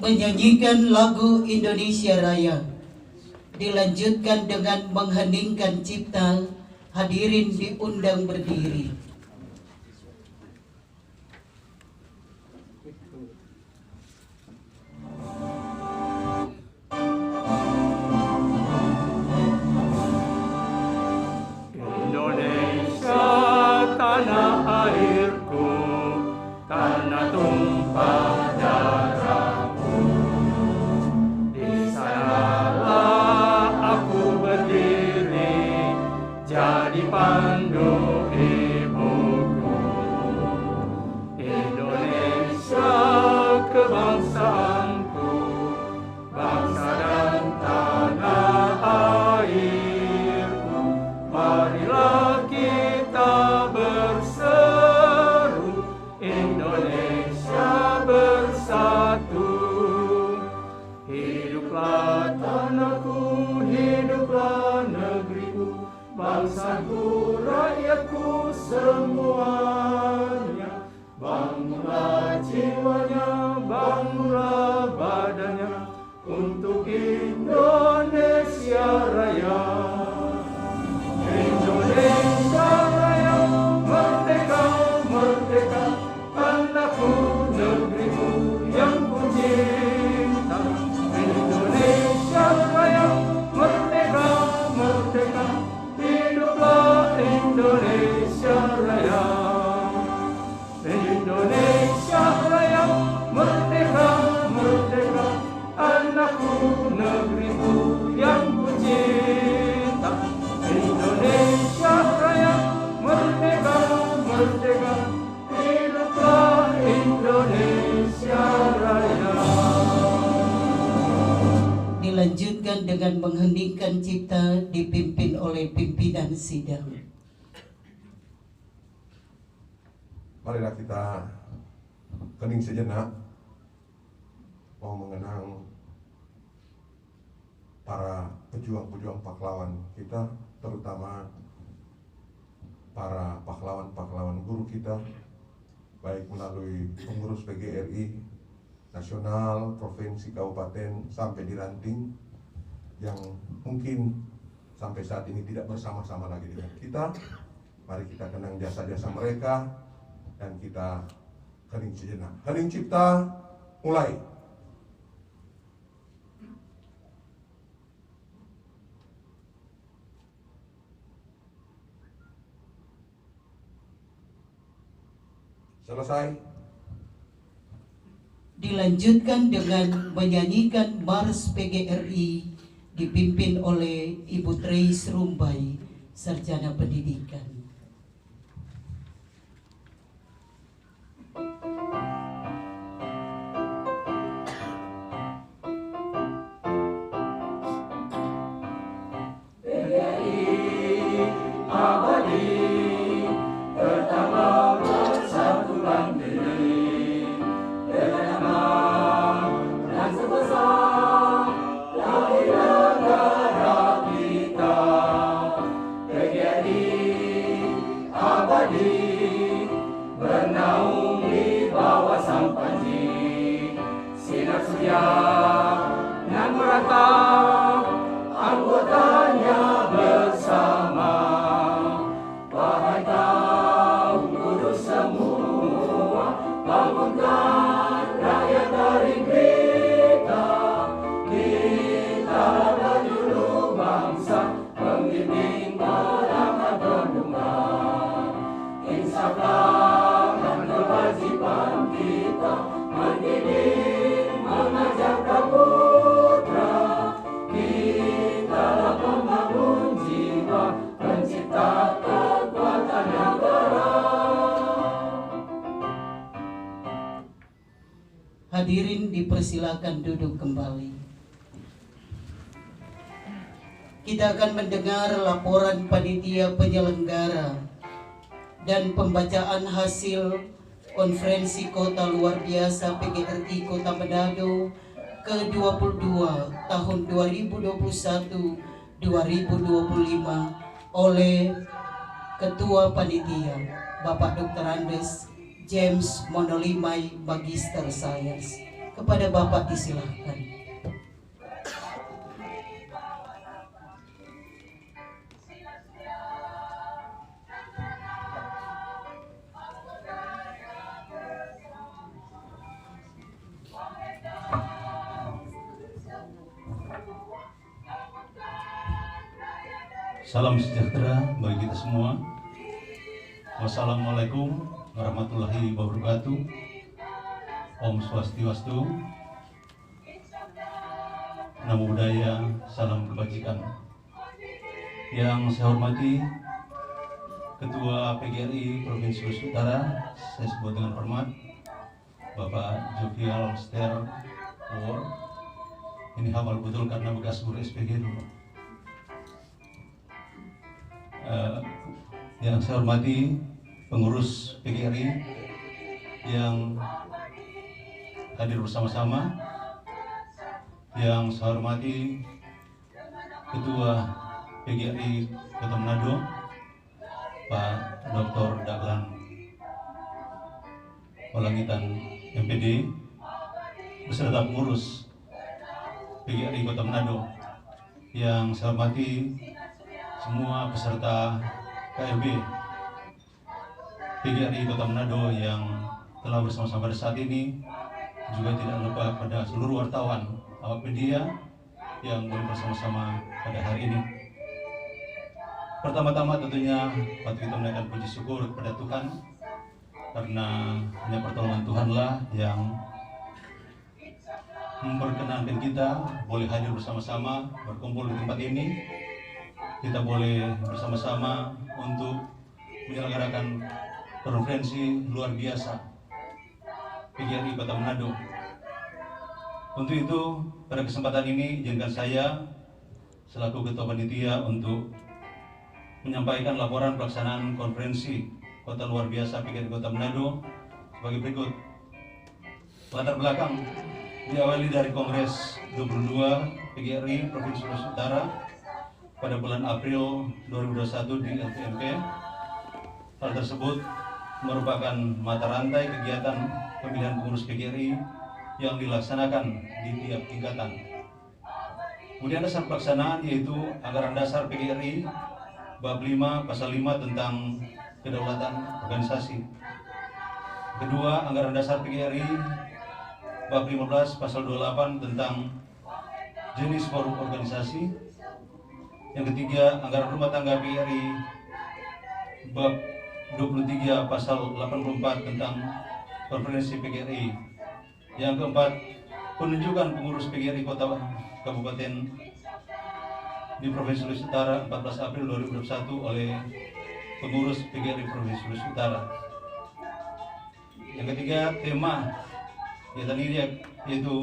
menyanyikan lagu Indonesia Raya. Dilanjutkan dengan mengheningkan cipta. Hadirin diundang berdiri. Indonesia tanah airku, tanah tumpah darahku. Di sanalah aku berdiri, jadi pandu ibuku. Indonesia kebangsaanku, bangsa dan tanah airku. Marilah kita berseru, Indonesia bersatu. Hiduplah tanahku, hiduplah negeriku, bangsaku, rakyatku semuanya. Bangunlah jiwanya, bangunlah badannya, untuk Indonesia Raya. Indonesia Raya, merdeka, merdeka, tanahku, negeriku yang ku cinta. Indonesia Raya, merdeka, merdeka, hiduplah Indonesia Raya. Indonesia Raya, merdeka, merdeka, tanahku, negeriku yang ku cinta. Indonesia Raya, merdeka, merdeka, hiduplah Indonesia Raya. Dilanjutkan dengan mengheningkan cipta dipimpin oleh pimpinan sidang. Marilah kita kening sejenak, mau mengenang para pejuang-pejuang pahlawan kita, terutama para pahlawan-pahlawan guru kita, baik melalui pengurus PGRI nasional, provinsi, kabupaten, sampai di ranting, yang mungkin sampai saat ini tidak bersama-sama lagi dengan kita. Mari kita kenang jasa-jasa mereka dan kita hening sejenak. Hening cipta, mulai. Selesai. Dilanjutkan dengan menyanyikan Mars PGRI dipimpin oleh Ibu Trace Rumbai, Sarjana Pendidikan. Bernaung di bawah sang panji, sinar surya nan meratap, anggotanya bersama. Wahai kaum kudus semua, bangunkan rakyat dari kita. Kita berjuluk bangsa, pemimpin melangkah bendungan. Insaflah dan kewajiban kita, mendidik, mengajarkan putra. Kitalah pembangun jiwa, pencipta kekuatan negara. Hadirin dipersilakan duduk kembali. Kita akan mendengar laporan panitia penyelenggara dan pembacaan hasil konferensi kota luar biasa PGRI Kota Manado ke-22 tahun 2021-2025 oleh Ketua Panitia Bapak Dr. Andes James Monolimai Magister Science. Kepada Bapak disilahkan. Salam sejahtera bagi kita semua. Wassalamualaikum warahmatullahi wabarakatuh. Om Swastiastu. Namo Buddhaya, salam kebajikan. Yang saya hormati Ketua PGRI Provinsi Sulawesi Utara, saya sebut dengan hormat Bapak Jovial Ster Award. Ini hafal betul karena bekas guru SPG dulu. Yang saya hormati pengurus PGRI yang hadir bersama-sama, yang saya hormati Ketua PGRI Kota Manado, Pak Dr. Dahlan Walangitan MPD, beserta pengurus PGRI Kota Manado, yang saya hormati semua peserta KLB PGRI Kota Manado yang telah bersama-sama pada saat ini, juga tidak lupa pada seluruh wartawan awak media yang boleh bersama-sama pada hari ini. Pertama-tama tentunya patut kita menaikkan puji syukur kepada Tuhan, karena hanya pertolongan Tuhanlah yang memperkenankan kita boleh hadir bersama-sama berkumpul di tempat ini. Kita boleh bersama-sama untuk menyelenggarakan konferensi luar biasa PGRI Kota Manado. Untuk itu, pada kesempatan ini izinkan saya selaku Ketua Panitia untuk menyampaikan laporan pelaksanaan konferensi Kota Luar Biasa PGRI Kota Manado sebagai berikut. Latar belakang diawali dari Kongres 22 PGRI Provinsi Sulawesi Utara pada bulan April 2021 di LTMP. Hal tersebut merupakan mata rantai kegiatan pemilihan pengurus PGRI yang dilaksanakan di tiap tingkatan. Kemudian dasar pelaksanaan yaitu anggaran dasar PGRI bab 5 pasal 5 tentang kedaulatan organisasi. Kedua, anggaran dasar PGRI bab 15 pasal 28 tentang jenis forum organisasi. Yang ketiga, anggaran rumah tangga PGRI bab 23 pasal 84 tentang konferensi PGRI. Yang keempat, penunjukan pengurus PGRI Kota Kabupaten di Provinsi Sulawesi Utara 14 April 2021 oleh pengurus PGRI Provinsi Sulawesi Utara. Yang ketiga, tema kegiatan ini yaitu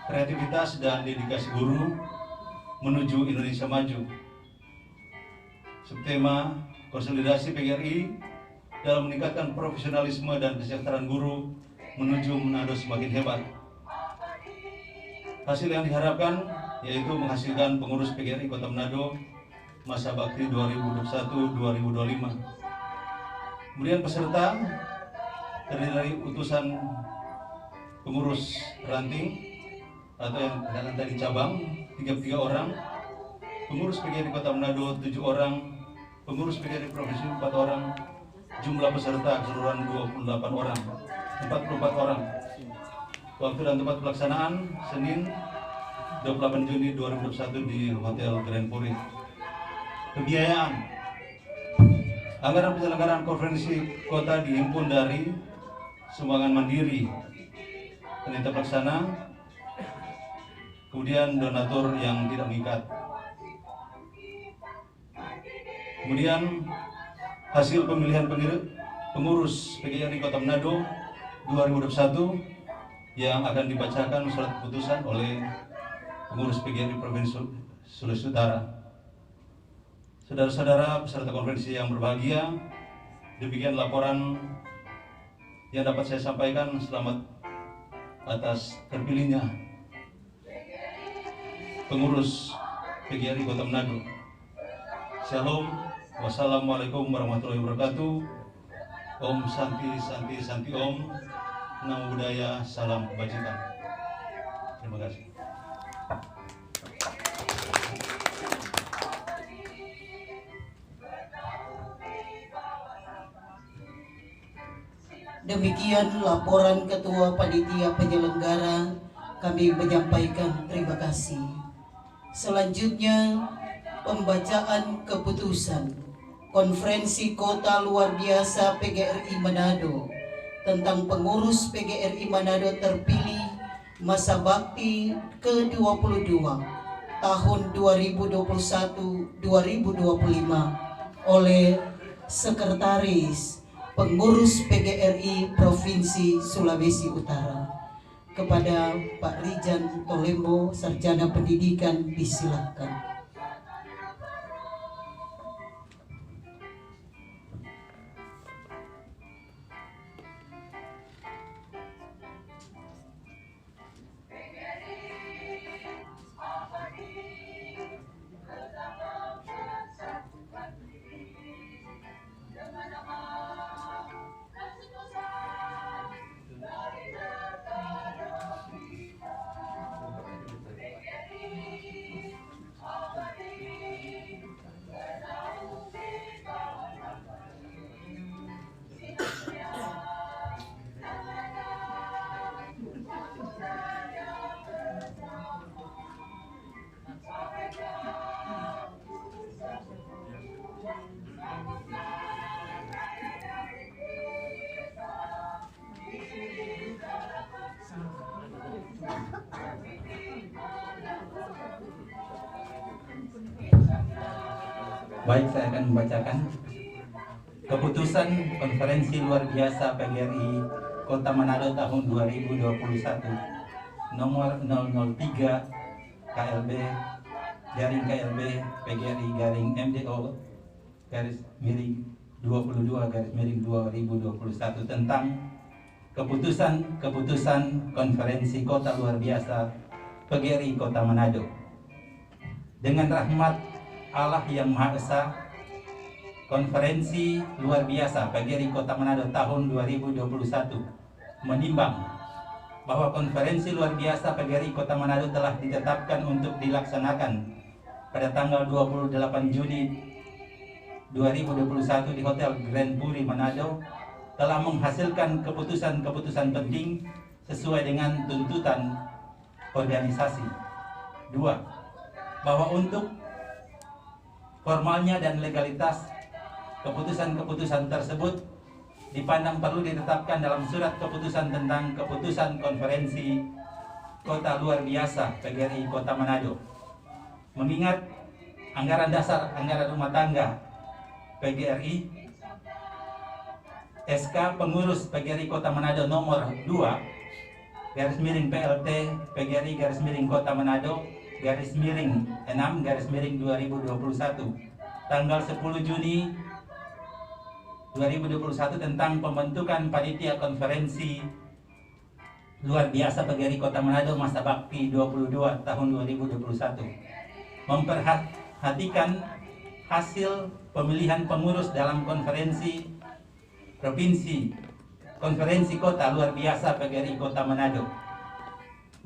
kreativitas dan dedikasi guru menuju Indonesia maju. Subtema konsolidasi PGRI dalam meningkatkan profesionalisme dan kesejahteraan guru menuju Manado semakin hebat. Hasil yang diharapkan yaitu menghasilkan pengurus PGRI Kota Manado masa bakti 2021-2025. Kemudian peserta terdiri dari utusan pengurus ranting atau yang kadang tadi cabang 33 orang, pengurus PGRI Kota Manado 7 orang, pengurus PGRI Provinsi 4 orang, jumlah peserta keseluruhan 28 orang, 44 orang. Waktu dan tempat pelaksanaan Senin 28 Juni 2021 di Hotel Grand Puri. Kebiayaan anggaran penyelenggaraan konferensi kota dihimpun dari sumbangan mandiri panitia pelaksana, kemudian donatur yang tidak mengikat. Kemudian hasil pemilihan pengurus PGRI Kota Manado 2021 yang akan dibacakan surat keputusan oleh pengurus PGRI Provinsi Sulawesi Utara. Saudara-saudara peserta konferensi yang berbahagia, demikian laporan yang dapat saya sampaikan. Selamat atas terpilihnya pengurus PGRI Kota Manado. Shalom, wassalamualaikum warahmatullahi wabarakatuh. Om Santi Santi Santi Om. Namo Buddhaya, salam kebajikan. Terima kasih. Demikian laporan Ketua Panitia Penyelenggara, kami menyampaikan terima kasih. Selanjutnya pembacaan keputusan Konferensi Kota Luar Biasa PGRI Manado tentang pengurus PGRI Manado terpilih masa bakti ke-22 tahun 2021-2025 oleh Sekretaris Pengurus PGRI Provinsi Sulawesi Utara. Kepada Pak Rijan Tolembo, Sarjana Pendidikan, disilakan. Baik, saya akan membacakan keputusan Konferensi Luar Biasa PGRI Kota Manado tahun 2021 nomor 003 KLB /KLB PGRI MDO /22/2021 tentang keputusan Konferensi Kota Luar Biasa PGRI Kota Manado. Dengan rahmat Allah yang Maha Esa, Konferensi Luar Biasa PGRI Kota Manado tahun 2021 menimbang bahwa Konferensi Luar Biasa PGRI Kota Manado telah ditetapkan untuk dilaksanakan pada tanggal 28 Juni 2021 di Hotel Grand Puri Manado telah menghasilkan keputusan-keputusan penting sesuai dengan tuntutan organisasi. 2. Bahwa untuk formalnya dan legalitas keputusan-keputusan tersebut dipandang perlu ditetapkan dalam surat keputusan tentang keputusan Konferensi Kota Luar Biasa PGRI Kota Manado. Mengingat anggaran dasar anggaran rumah tangga PGRI SK Pengurus PGRI Kota Manado nomor 2/PLT PGRI Kota Manado /6/2021 tanggal 10 Juni 2021 tentang pembentukan panitia konferensi luar biasa PGRI Kota Manado masa bakti 22 tahun 2021, memperhatikan hasil pemilihan pengurus dalam konferensi provinsi konferensi kota luar biasa PGRI Kota Manado,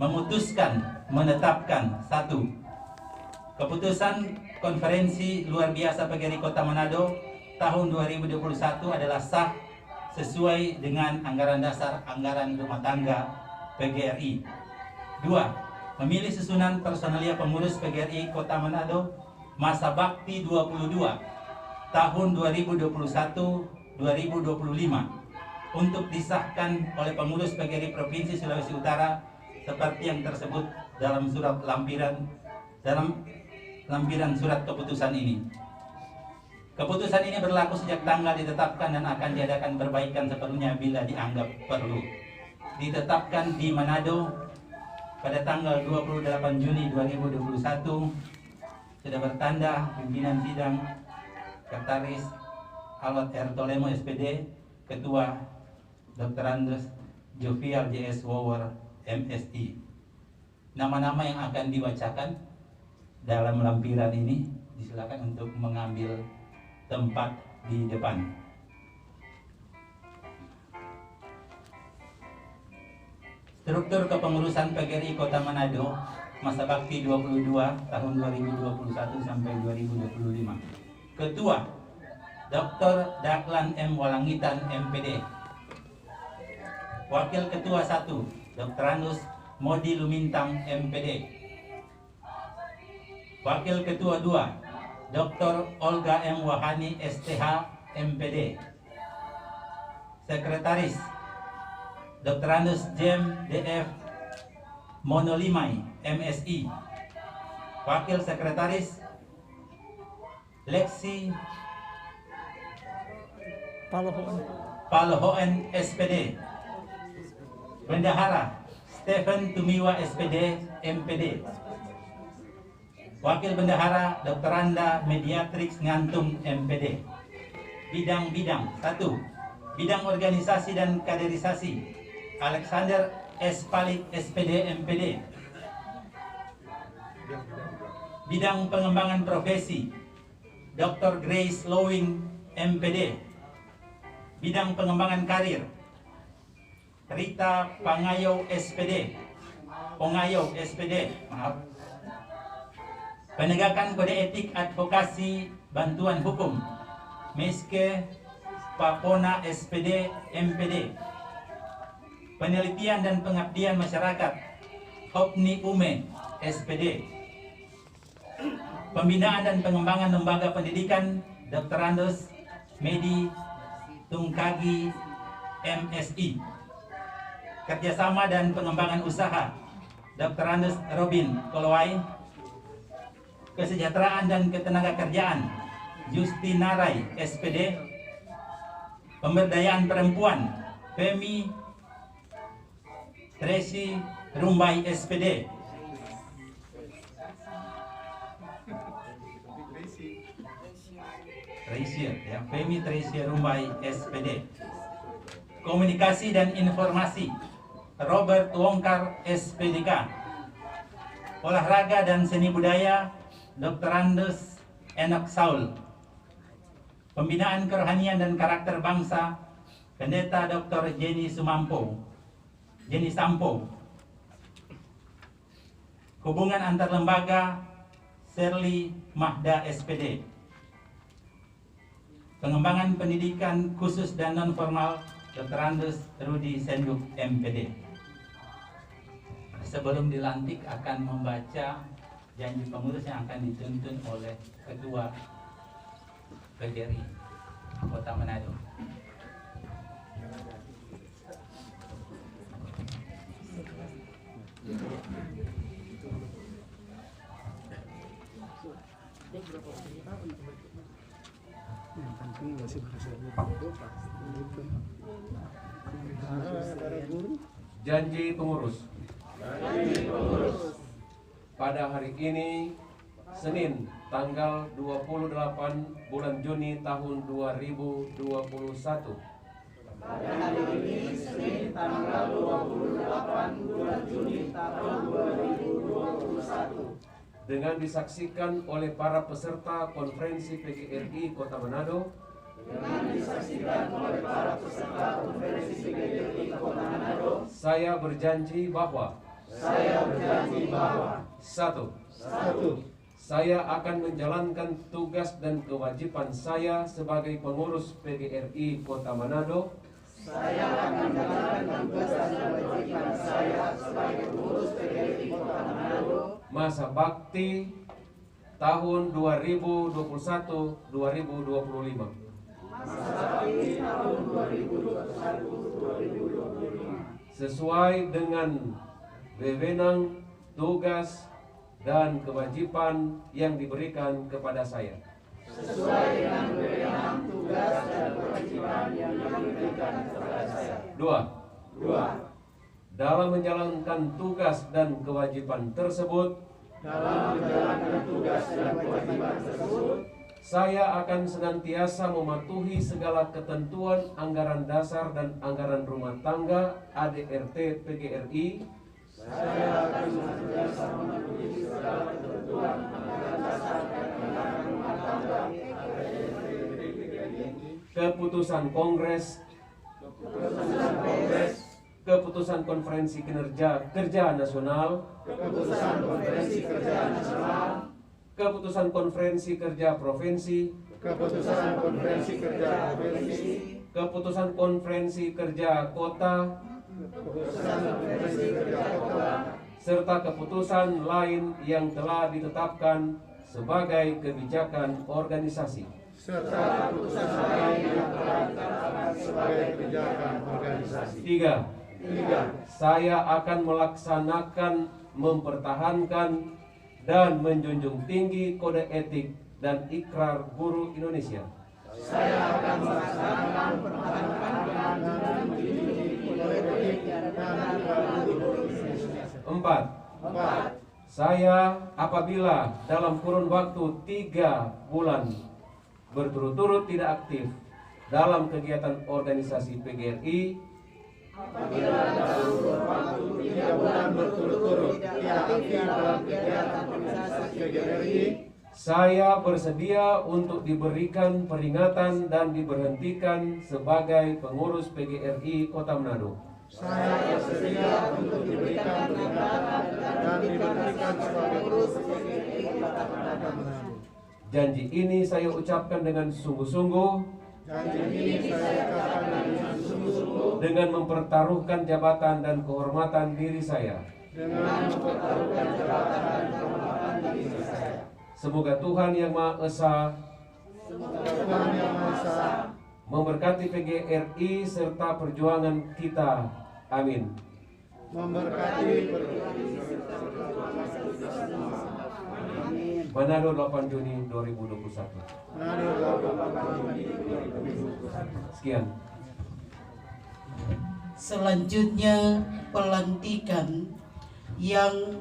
memutuskan menetapkan 1. Keputusan Konferensi Luar Biasa PGRI Kota Manado tahun 2021 adalah sah sesuai dengan anggaran dasar anggaran rumah tangga PGRI. 2. Memilih susunan personalia pengurus PGRI Kota Manado masa bakti 22 tahun 2021-2025 untuk disahkan oleh pengurus PGRI Provinsi Sulawesi Utara seperti yang tersebut dalam lampiran surat keputusan ini. Keputusan ini berlaku sejak tanggal ditetapkan dan akan diadakan perbaikan sepenuhnya bila dianggap perlu. Ditetapkan di Manado pada tanggal 28 Juni 2021, sudah bertanda pimpinan sidang Sekretaris Alot R. Tolemo SPD, Ketua Dr. Andes Jovial JS Wower MSI. Nama-nama yang akan dibacakan dalam lampiran ini disilakan untuk mengambil tempat di depan. Struktur kepengurusan PGRI Kota Manado masa bakti 22 tahun 2021 sampai 2025. Ketua Dr. Dahlan M. Walangitan MPD. Wakil Ketua 1 Dr. Anus Modi Lumintang MPD. Wakil Ketua 2 Dr. Olga M. Wahani STH MPD. Sekretaris Dr. Anus Jem DF Monolimai MSI. Wakil Sekretaris Lexi Palohoen SPD. Bendahara Stephen Tumiwa SPD MPD. Wakil Bendahara Dr. Anda Mediatrix Ngantung MPD. Bidang-bidang 1. Bidang organisasi dan kaderisasi Alexander S. Palik SPD MPD. Bidang pengembangan profesi Dr. Grace Lowing MPD. Bidang pengembangan karir Rita Pangayo SPD. Penegakan kode etik advokasi bantuan hukum Meske Papona SPD MPD. Penelitian dan pengabdian masyarakat Hopni Ume SPD. Pembinaan dan pengembangan lembaga pendidikan Dr. Andos Medi Tungkagi MSI. Kerjasama dan pengembangan usaha Dr. Andos Robin Kolowai. Kesejahteraan dan ketenagakerjaan Justinarai SPD. Pemberdayaan perempuan Femi Tracy Rumbai SPD. Femi Tracy Rumbai SPD. Komunikasi dan informasi Robert Wongkar SPDK. Olahraga dan seni budaya Dr. Andes Enoch Saul. Pembinaan kerohanian dan karakter bangsa Pendeta Dr. Jenny Sampo. Hubungan antar lembaga Shirley Mahda SPD. Pengembangan pendidikan khusus dan non formal Dr. Andes Rudi Senduk MPD. Sebelum dilantik akan membaca janji pengurus yang akan dituntun oleh Ketua PGRI Kota Manado. Janji pengurus. Pada hari ini, Senin, tanggal 28 bulan Juni tahun 2021. Pada hari ini, Senin, tanggal 28 bulan Juni tahun 2021. Dengan disaksikan oleh para peserta konferensi PGRI Kota Manado. Saya berjanji bahwa. Satu. Saya akan menjalankan tugas dan kewajiban saya sebagai pengurus PGRI Kota Manado. Masa bakti tahun 2021-2025. Sesuai dengan wewenang, tugas, dan kewajiban yang diberikan kepada saya. Dua. Dalam menjalankan tugas dan kewajiban tersebut, saya akan senantiasa mematuhi segala ketentuan anggaran dasar dan anggaran rumah tangga ADRT PGRI. Keputusan Kongres keputusan Konferensi Kinerja Kerja Nasional, keputusan Konferensi Kerja Nasional, keputusan Konferensi Kerja Provinsi, keputusan Konferensi Kerja Provinsi, keputusan Konferensi Kerja Kota, keputusan Konferensi Kerja Kota, serta keputusan lain yang telah ditetapkan sebagai kebijakan organisasi. serta keputusan lain yang telah ditetapkan sebagai kebijakan organisasi. 3. 3. Saya akan melaksanakan, mempertahankan, dan menjunjung tinggi kode etik dan ikrar guru Indonesia. Saya akan melaksanakan, mempertahankan, dan menjunjung tinggi kode etik dan ikrar guru Indonesia. 4. 4. Saya apabila dalam kurun waktu 3 bulan berturut-turut tidak aktif dalam kegiatan organisasi PGRI, Apabila dalam kurun waktu 3 bulan berturut-turut tidak aktif dalam kegiatan organisasi PGRI, saya bersedia untuk diberikan peringatan dan diberhentikan sebagai pengurus PGRI Kota Manado. saya bersedia untuk diberikan peringatan dan diberhentikan sebagai pengurus PGRI Kota Manado. Janji ini saya ucapkan dengan sungguh-sungguh Janji ini saya ucapkan dengan sungguh-sungguh dengan mempertaruhkan jabatan dan kehormatan diri saya. dengan mempertaruhkan jabatan dan kehormatan diri saya. Semoga Tuhan Yang Maha Esa Semoga Tuhan Yang Maha Esa memberkati PGRI serta perjuangan kita. Amin. memberkati perjuangan Manado 8 Juni 2021. Sekian. Selanjutnya pelantikan yang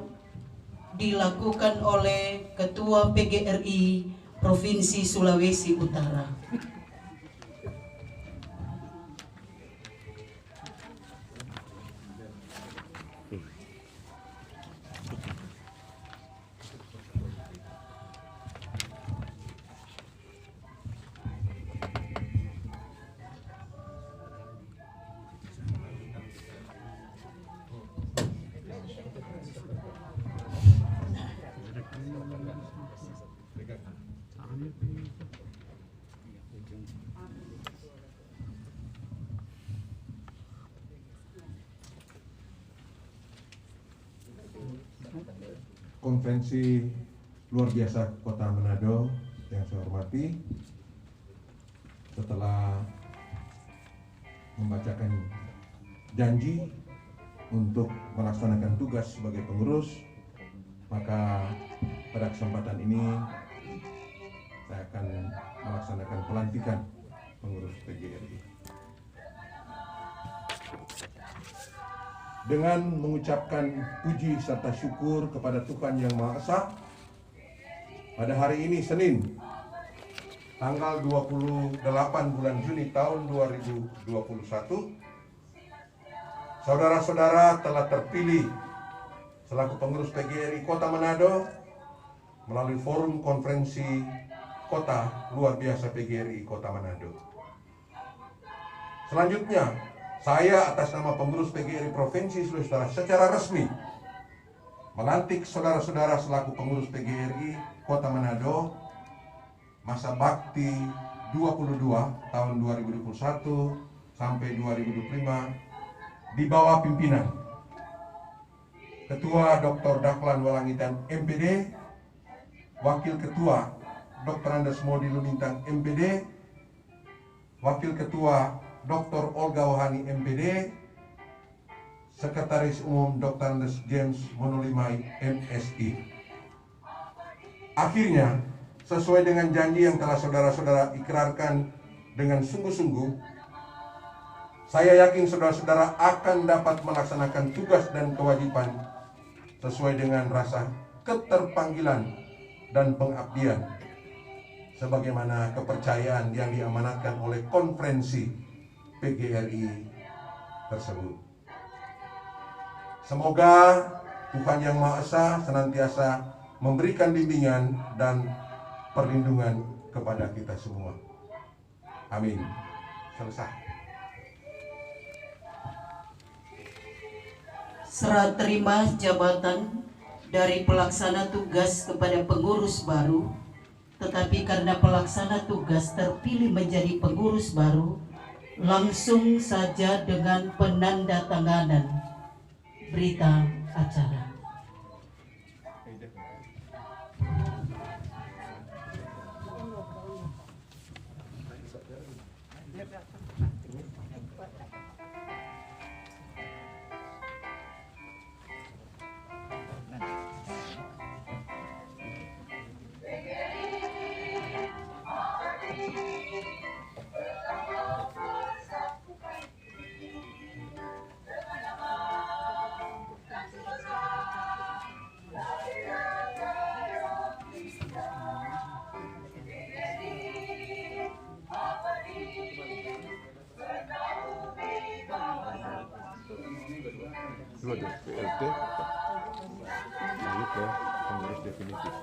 dilakukan oleh Ketua PGRI Provinsi Sulawesi Utara. Konferensi luar biasa Kota Manado yang saya hormati, setelah membacakan janji untuk melaksanakan tugas sebagai pengurus, maka pada kesempatan ini saya akan melaksanakan pelantikan pengurus PGRI. Dengan mengucapkan puji serta syukur kepada Tuhan Yang Maha Esa, pada hari ini Senin, tanggal 28 bulan Juni tahun 2021, saudara-saudara telah terpilih selaku pengurus PGRI Kota Manado melalui forum konferensi Kota luar biasa PGRI Kota Manado. Selanjutnya, saya atas nama pengurus PGRI Provinsi Sulawesi Utara secara resmi melantik saudara-saudara selaku pengurus PGRI Kota Manado masa bakti 22 tahun 2021 sampai 2025 di bawah pimpinan Ketua Dr. Dahlan Walangitan MPD, Wakil Ketua Dr. Andes Modi Lumintang MPD, Wakil Ketua Dr. Olga Wahani MPD, Sekretaris Umum Dr. Andes James Monolimai MSI. Akhirnya, sesuai dengan janji yang telah saudara-saudara ikrarkan dengan sungguh-sungguh, saya yakin saudara-saudara akan dapat melaksanakan tugas dan kewajiban sesuai dengan rasa keterpanggilan dan pengabdian sebagaimana kepercayaan yang diamanatkan oleh konferensi PGRI tersebut. Semoga Tuhan Yang Maha Esa senantiasa memberikan bimbingan dan perlindungan kepada kita semua. Amin. Selesai. serah terima jabatan dari pelaksana tugas kepada pengurus baru, tetapi karena pelaksana tugas terpilih menjadi pengurus baru, langsung saja dengan penandatanganan berita acara. Dua deh, PLT, lalu ke pengurus definitif.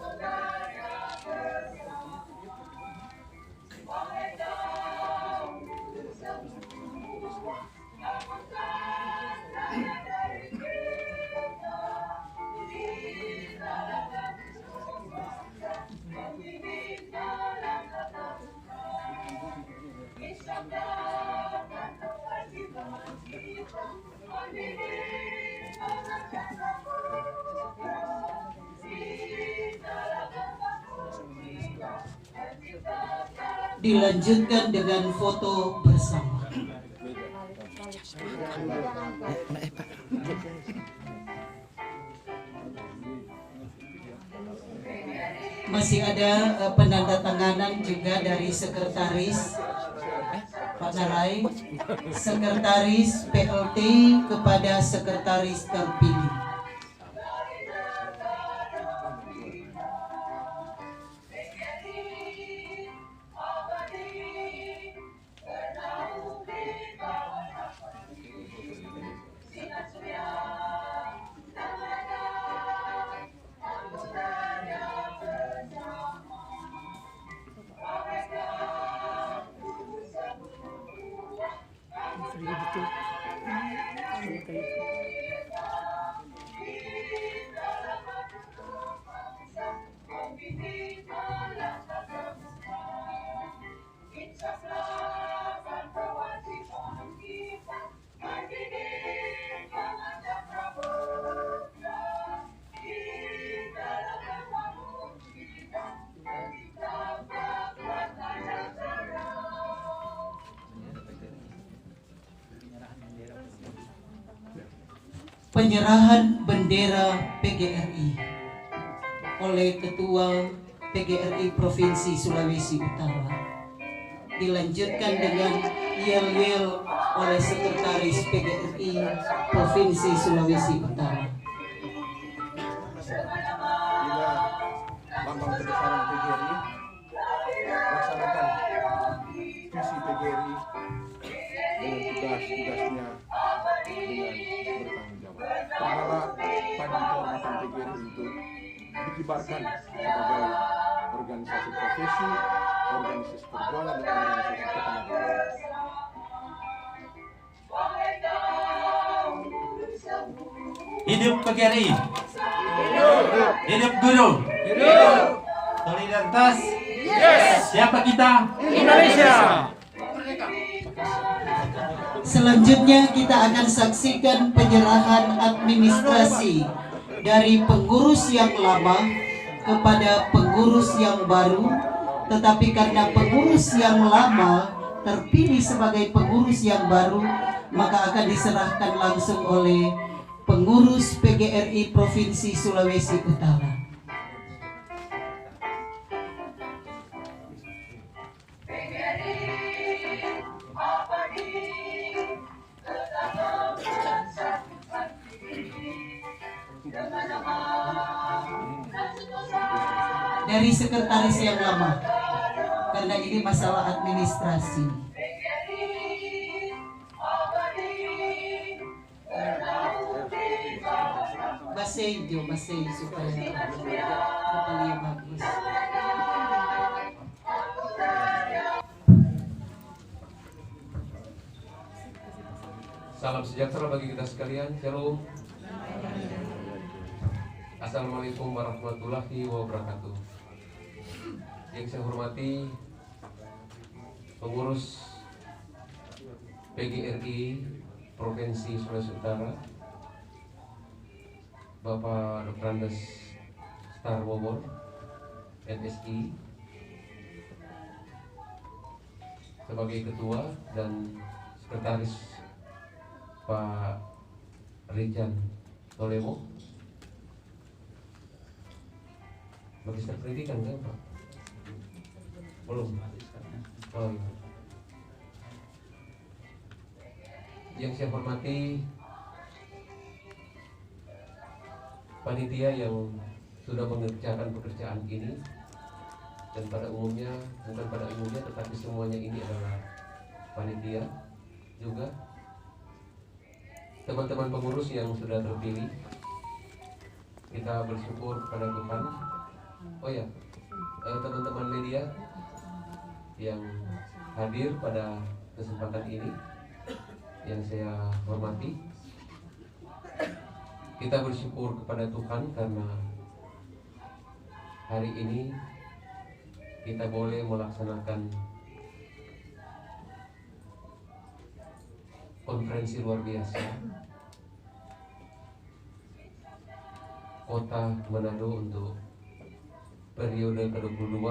Dilanjutkan dengan foto bersama. Masih ada penandatanganan juga dari sekretaris Pak Narai, sekretaris PLT kepada sekretaris terpilih. Penyerahan bendera PGRI oleh Ketua PGRI Provinsi Sulawesi Utara dilanjutkan dengan yel-yel oleh Sekretaris PGRI Provinsi Sulawesi Utara. Bila lambang kebesaran PGRI laksanakan visi PGRI dengan tugas-tugasnya dengan bertanggung jawab. Pertama, pagi kehormatan PGRI untuk dikibarkan sebagai organisasi profesi, organisasi perjuangan dan organisasi ketenagaan. Hidup PGRI. Hidup guru. Solidaritas. Siapa kita? Indonesia. Selanjutnya kita akan saksikan penyerahan administrasi dari pengurus yang lama kepada pengurus yang baru, tetapi karena pengurus yang lama terpilih sebagai pengurus yang baru, maka akan diserahkan langsung oleh pengurus PGRI Provinsi Sulawesi Utara. Dari sekretaris yang lama, karena ini masalah administrasi. Basejo supaya kepalanya bagus. Salam sejahtera bagi kita sekalian. Shalom. Assalamualaikum warahmatullahi wabarakatuh. Yang saya hormati pengurus PGRI Provinsi Sulawesi Utara, Bapak Dr. Andes Star Bogor, MSI, sebagai ketua, dan sekretaris Pak Rijan Tolemo, Magister Pendidikan kan Pak? Belum. Oh, iya. Yang saya hormati panitia yang sudah mengerjakan pekerjaan ini, dan pada umumnya, bukan pada umumnya tetapi semuanya ini adalah panitia juga, teman-teman pengurus yang sudah terpilih, kita bersyukur kepada Tuhan. Oh ya, teman-teman media yang hadir pada kesempatan ini yang saya hormati, kita bersyukur kepada Tuhan karena hari ini kita boleh melaksanakan konferensi luar biasa Kota Manado untuk periode ke-22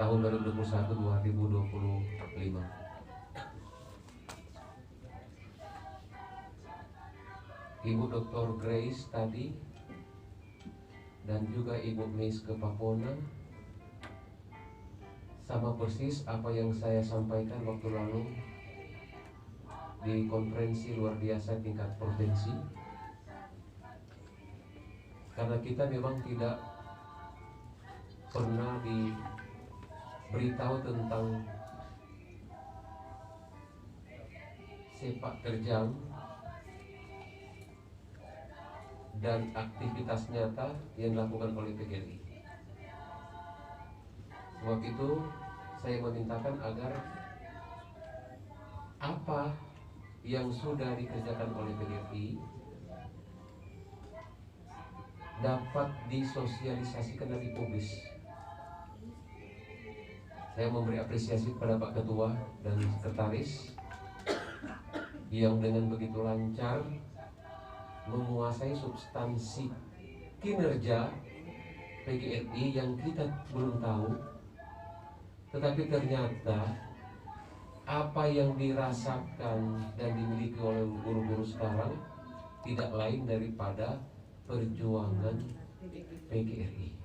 tahun 2021-2025. Ibu Dr. Grace tadi dan juga Ibu Miske Papona sama persis apa yang saya sampaikan waktu lalu di konferensi luar biasa tingkat provinsi. Karena kita memang tidak pernah diberitahu tentang sepak terjang dan aktivitas nyata yang dilakukan oleh PGRI. Sebab itu saya memintakan agar apa yang sudah dikerjakan oleh PGRI dapat disosialisasikan dan dipublis. Saya memberi apresiasi kepada Pak Ketua dan Sekretaris yang dengan begitu lancar menguasai substansi kinerja PGRI yang kita belum tahu, tetapi ternyata apa yang dirasakan dan dimiliki oleh guru-guru sekarang tidak lain daripada perjuangan PGRI.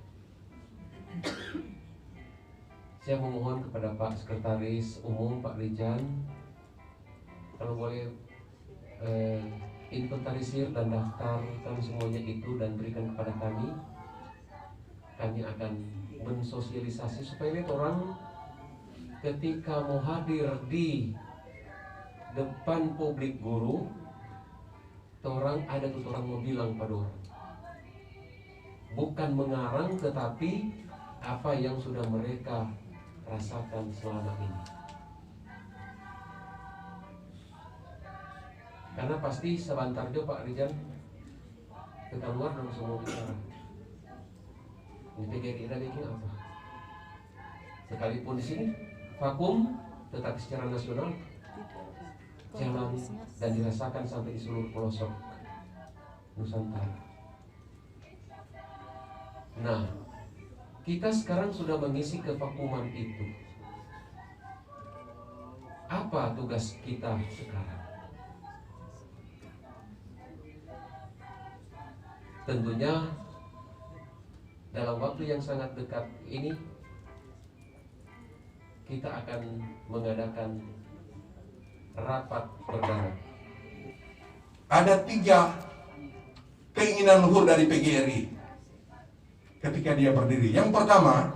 Saya memohon kepada Pak Sekretaris Umum Pak Rijan, kalau boleh inventarisir dan daftarkan semuanya itu dan berikan kepada kami. Kami akan mensosialisasi supaya ini orang ketika mau hadir di depan publik guru, orang ada tuh orang mau bilang pada orang, bukan mengarang tetapi apa yang sudah mereka rasakan selama ini. Karena pasti sebentar aja Pak Rijan kita luar dan semua bicara ini PGRI ada bikin apa, sekalipun di sini vakum, tetapi secara nasional jalan dan dirasakan sampai di seluruh pelosok Nusantara. Nah, kita sekarang sudah mengisi kevakuman itu. Apa tugas kita sekarang? Tentunya dalam waktu yang sangat dekat ini kita akan mengadakan rapat perdana. Ada 3 keinginan luhur dari PGRI ketika dia berdiri. Yang pertama,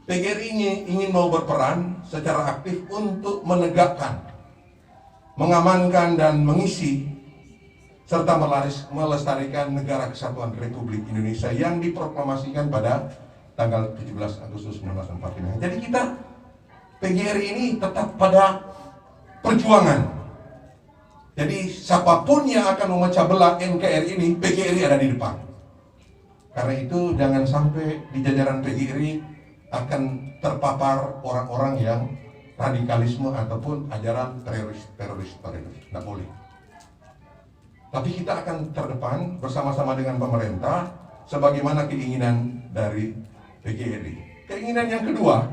PGRI ingin mau berperan secara aktif untuk menegakkan, mengamankan dan mengisi serta melestarikan Negara Kesatuan Republik Indonesia yang diproklamasikan pada tanggal 17 Agustus 1945. Jadi kita PGRI ini tetap pada perjuangan Jadi siapapun yang akan memecah belah NKRI ini, PGRI ada di depan. Karena itu jangan sampai di jajaran PGRI akan terpapar orang-orang yang radikalisme ataupun ajaran teroris. Nggak boleh. Tapi kita akan terdepan bersama-sama dengan pemerintah sebagaimana keinginan dari PGRI. Keinginan yang kedua,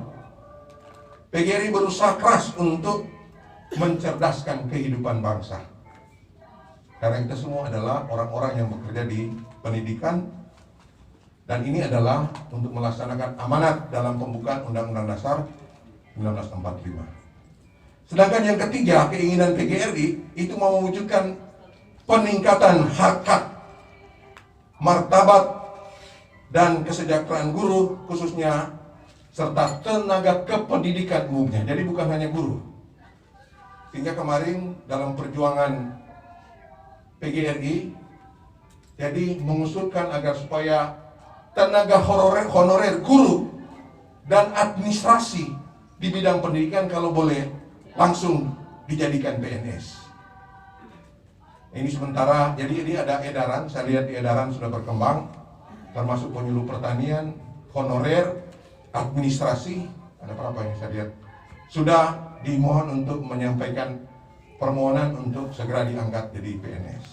PGRI berusaha keras untuk mencerdaskan kehidupan bangsa. Karena kita semua adalah orang-orang yang bekerja di pendidikan, dan ini adalah untuk melaksanakan amanat dalam pembukaan Undang-Undang Dasar 1945. Sedangkan yang ketiga, keinginan PGRI itu mau mewujudkan peningkatan harkat, martabat, dan kesejahteraan guru khususnya, serta tenaga kependidikan umumnya. Jadi bukan hanya guru. Sehingga kemarin dalam perjuangan PGRI jadi mengusulkan agar supaya tenaga honorer guru dan administrasi di bidang pendidikan kalau boleh langsung dijadikan PNS. Ini sementara, jadi ini ada edaran, saya lihat di edaran sudah berkembang, termasuk penyuluh pertanian, honorer, administrasi, ada berapa yang saya lihat, sudah dimohon untuk menyampaikan permohonan untuk segera diangkat jadi PNS.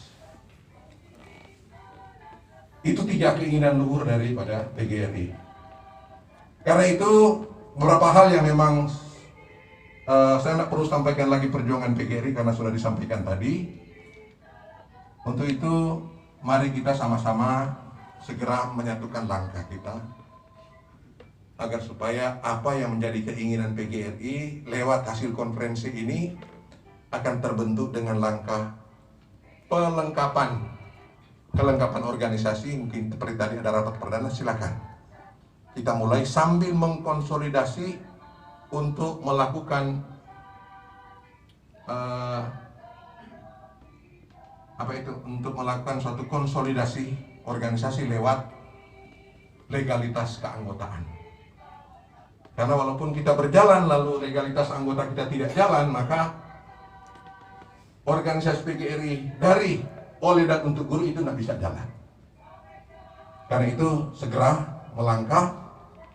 Itu 3 keinginan luhur daripada PGRI. Karena itu beberapa hal yang memang saya tidak perlu sampaikan lagi perjuangan PGRI karena sudah disampaikan tadi. Untuk itu mari kita sama-sama segera menyatukan langkah kita agar supaya apa yang menjadi keinginan PGRI lewat hasil konferensi ini akan terbentuk dengan langkah kelengkapan organisasi. Mungkin seperti tadi ada rapat perdana, silakan kita mulai sambil mengkonsolidasi untuk melakukan untuk melakukan suatu konsolidasi organisasi lewat legalitas keanggotaan. Karena walaupun kita berjalan lalu legalitas anggota kita tidak jalan, maka organisasi PGRI dari, oleh, dan untuk guru itu tidak bisa jalan. Karena itu segera melangkah,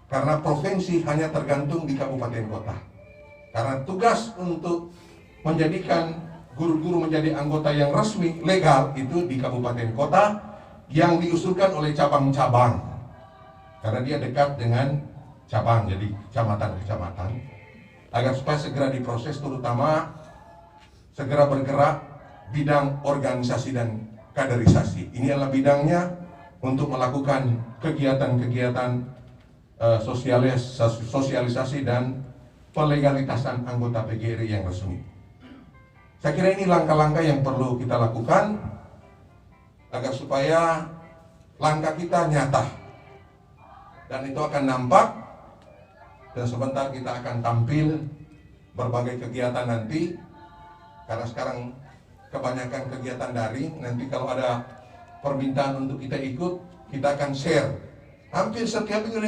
karena provinsi hanya tergantung di kabupaten kota. Karena tugas untuk menjadikan guru-guru menjadi anggota yang resmi, legal, itu di kabupaten kota yang diusulkan oleh cabang-cabang. Karena dia dekat dengan cabang, jadi kecamatan-kecamatan, agar supaya segera diproses, terutama segera bergerak bidang organisasi dan kaderisasi. Ini adalah bidangnya untuk melakukan kegiatan-kegiatan sosialisasi dan pelegalitasan anggota PGRI yang resmi. Saya kira ini langkah-langkah yang perlu kita lakukan agar supaya langkah kita nyata, dan itu akan nampak. Dan sebentar kita akan tampil berbagai kegiatan nanti, karena sekarang kebanyakan kegiatan daring. Nanti kalau ada permintaan untuk kita ikut, kita akan share. Hampir setiap minggu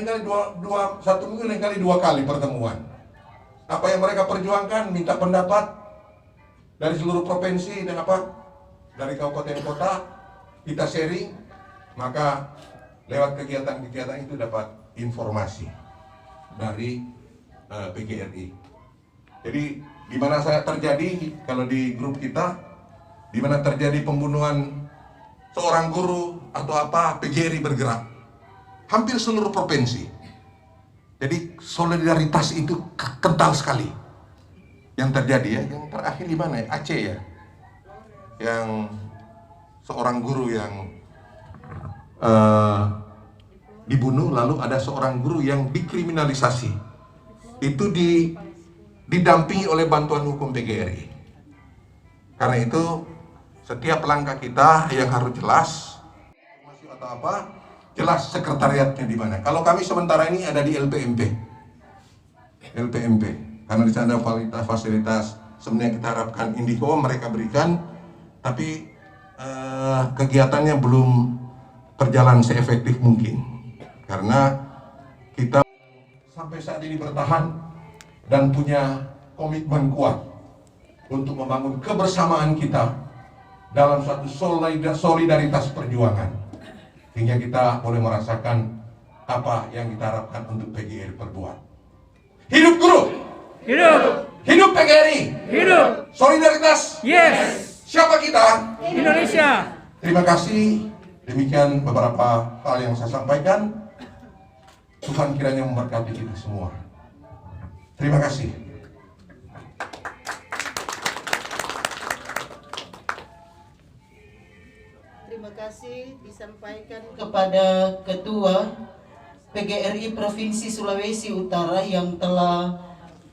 satu minggu dua kali pertemuan. Apa yang mereka perjuangkan, minta pendapat dari seluruh provinsi dan dari kabupaten kota, kita sharing. Maka lewat kegiatan-kegiatan itu dapat informasi dari PGRI. Jadi di mana saya terjadi, kalau di grup kita, di mana terjadi pembunuhan seorang guru atau PGRI bergerak. Hampir seluruh provinsi. Jadi solidaritas itu kental sekali. Yang terjadi ya, yang terakhir di mana ya? Aceh ya. Yang seorang guru yang dibunuh, lalu ada seorang guru yang dikriminalisasi. Itu didampingi oleh bantuan hukum PGRI. Karena itu setiap langkah kita yang harus jelas, atau jelas sekretariatnya di mana. Kalau kami sementara ini ada di LPMP, karena di sana ada fasilitas sebenarnya kita harapkan Indihome mereka berikan, tapi kegiatannya belum berjalan seefektif mungkin. Karena kita sampai saat ini bertahan dan punya komitmen kuat untuk membangun kebersamaan kita dalam suatu solidaritas perjuangan, sehingga kita boleh merasakan apa yang kita harapkan untuk PGRI perbuat. Hidup guru! Hidup! Hidup PGRI! Hidup! Solidaritas! Yes! Siapa kita? Indonesia! Terima kasih. Demikian beberapa hal yang saya sampaikan. Tuhan kiranya memberkati kita semua. Terima kasih. Terima kasih disampaikan kepada Ketua PGRI Provinsi Sulawesi Utara yang telah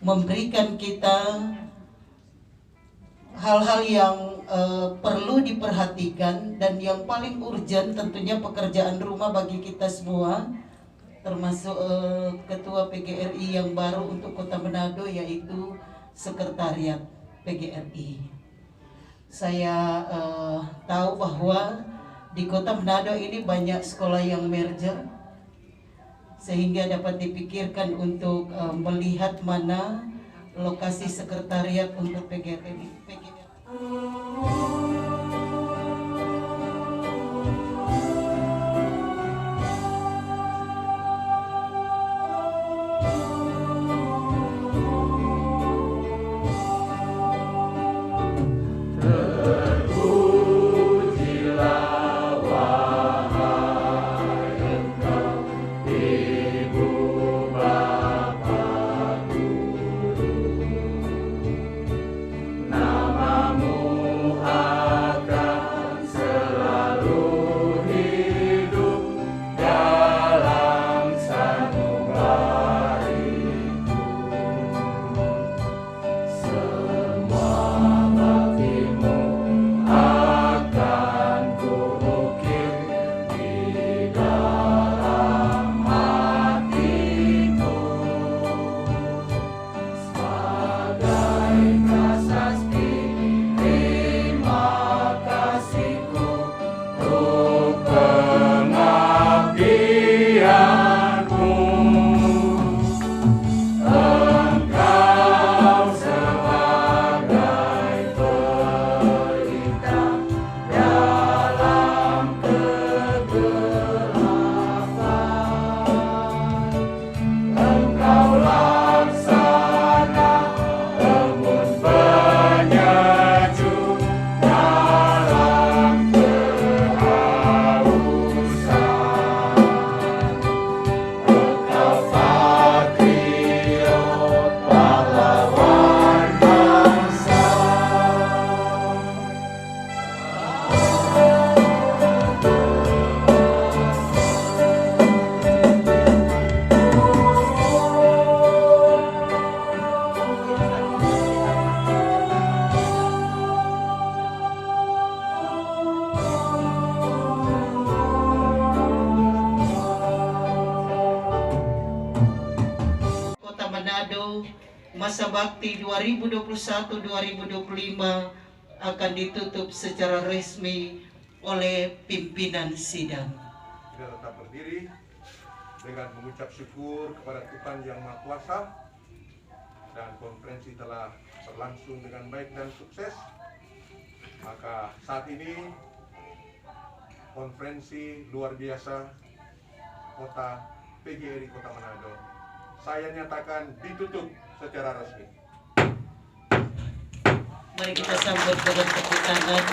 memberikan kita hal-hal yang perlu diperhatikan dan yang paling urgent tentunya pekerjaan rumah bagi kita semua, termasuk Ketua PGRI yang baru untuk Kota Manado, yaitu Sekretariat PGRI. Saya tahu bahwa di Kota Manado ini banyak sekolah yang merger, sehingga dapat dipikirkan untuk melihat mana lokasi sekretariat untuk PGRI. Masa bakti 2021-2025 akan ditutup secara resmi oleh pimpinan sidang. Kita tetap berdiri dengan mengucap syukur kepada Tuhan Yang Maha Kuasa, dan konferensi telah berlangsung dengan baik dan sukses. Maka saat ini konferensi luar biasa Kota PGRI Kota Manado saya nyatakan ditutup secara resmi. Mari kita sambut dengan tepuk tangan.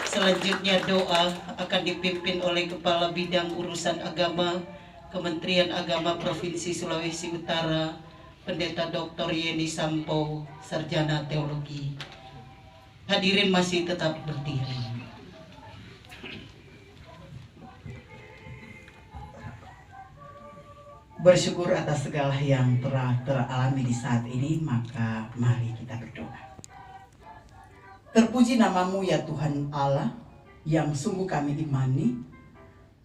Selanjutnya doa akan dipimpin oleh Kepala Bidang Urusan Agama Kementerian Agama Provinsi Sulawesi Utara, Pendeta Dr. Yeni Sampo, Sarjana Teologi. Hadirin masih tetap berdiri. Bersyukur atas segala yang telah teralami di saat ini, maka mari kita berdoa. Terpuji namamu ya Tuhan Allah, yang sungguh kami imani,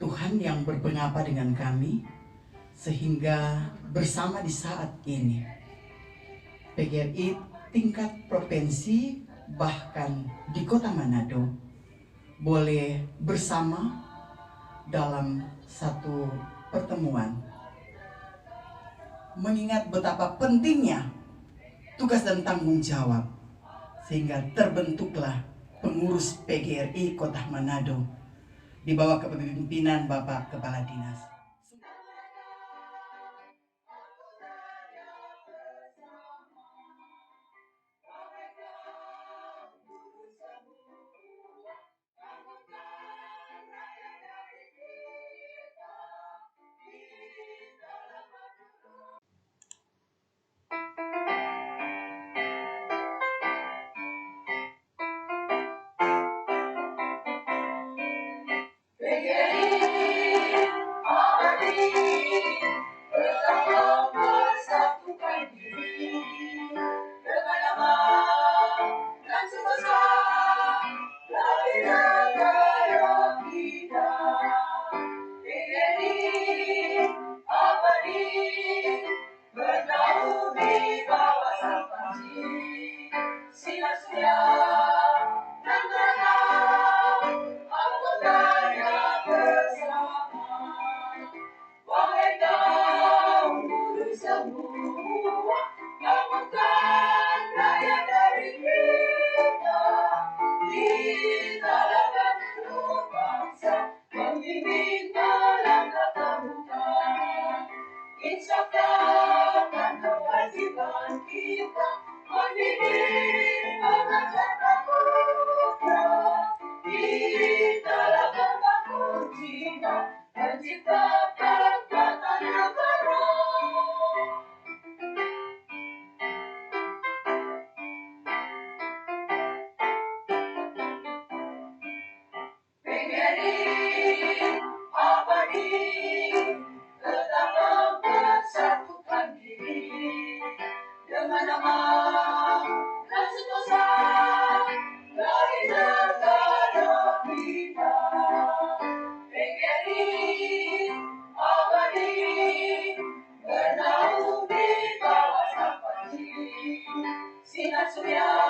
Tuhan yang berpengapa dengan kami, sehingga bersama di saat ini, PGRI tingkat provinsi bahkan di Kota Manado boleh bersama dalam satu pertemuan, mengingat betapa pentingnya tugas dan tanggung jawab, sehingga terbentuklah pengurus PGRI Kota Manado di bawah kepemimpinan Bapak Kepala Dinas. Sinar surya